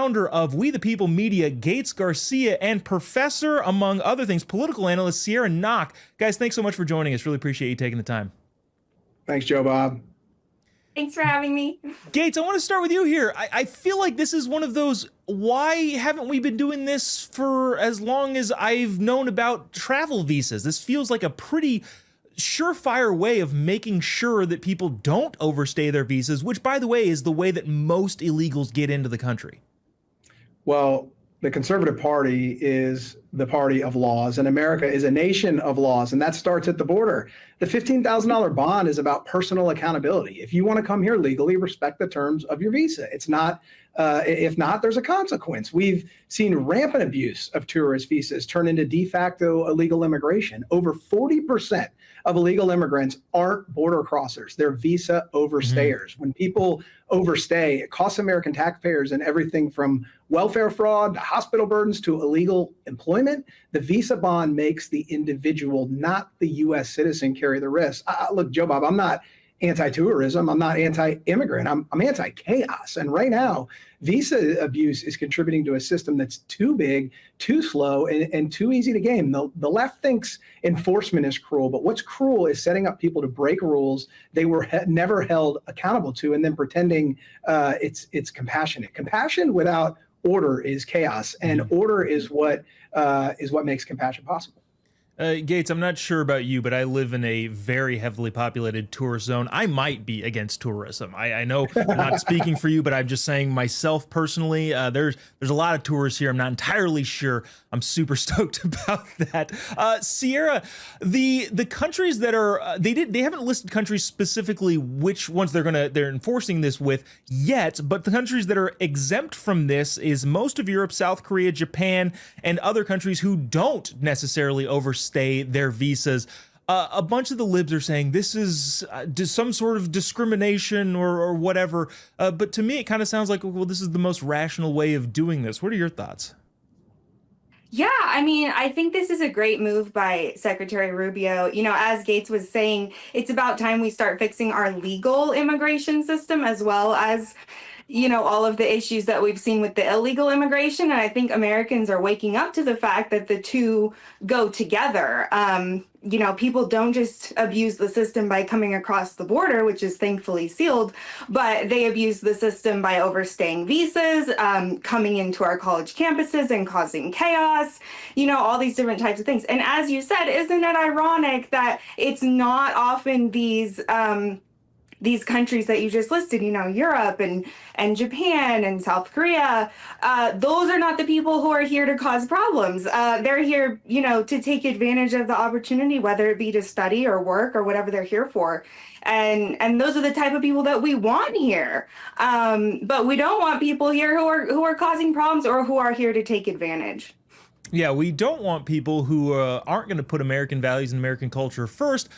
founder of We the People Media, Gates Garcia, and professor, among other things, political analyst Sierra Knock. Guys, thanks so much for joining us. Really appreciate you taking the time. Thanks, Joe Bob. Thanks for having me. Gates, I want to start with you here. I feel like this is one of those, why haven't we been doing this for as long as I've known about travel visas? This feels like a pretty surefire way of making sure that people don't overstay their visas, which, by the way, is the way that most illegals get into the country. Well, the Conservative Party is the party of laws, and America is a nation of laws, and that starts at the border. The $15,000 bond is about personal accountability. If you want to come here legally, respect the terms of your visa. It's not, if not, there's a consequence. We've seen rampant abuse of tourist visas turn into de facto illegal immigration. Over 40% of illegal immigrants aren't border crossers. They're visa overstayers. When people overstay, it costs American taxpayers and everything from welfare fraud to hospital burdens to illegal employment. The visa bond makes the individual, not the U.S. citizen, carry the risk. Look, Joe Bob, I'm not anti-tourism. I'm not anti-immigrant. I'm anti-chaos. And right now, visa abuse is contributing to a system that's too big, too slow, and too easy to game. The left thinks enforcement is cruel, but what's cruel is setting up people to break rules they were never held accountable to, and then pretending it's compassionate. Compassion without order is chaos, and order is what makes compassion possible. Gates, I'm not sure about you, but I live in a very heavily populated tourist zone. I might be against tourism. I know I'm not speaking for you, but I'm just saying myself personally, there's a lot of tourists here. I'm not entirely sure. I'm super stoked about that. Sierra, the countries that are, they haven't listed countries specifically which ones they're enforcing this with yet, but the countries that are exempt from this is most of Europe, South Korea, Japan, and other countries who don't necessarily overstay their visas. A bunch of the libs are saying this is some sort of discrimination or whatever. But to me, it kind of sounds like, well, this is the most rational way of doing this. What are your thoughts? Yeah, I mean, I think this is a great move by Secretary Rubio. You know, as Gates was saying, it's about time we start fixing our legal immigration system as well as, you know, all of the issues that we've seen with the illegal immigration. And I think Americans are waking up to the fact that the two go together. You know, people don't just abuse the system by coming across the border, which is thankfully sealed, but they abuse the system by overstaying visas, coming into our college campuses and causing chaos, you know, all these different types of things. And as you said, isn't it ironic that it's not often these countries that you just listed, you know, Europe and Japan and South Korea, those are not the people who are here to cause problems. They're here, you know, to take advantage of the opportunity, whether it be to study or work or whatever they're here for. And those are the type of people that we want here. But we don't want people here who are causing problems or who are here to take advantage. Yeah, we don't want people who aren't going to put American values and American culture first,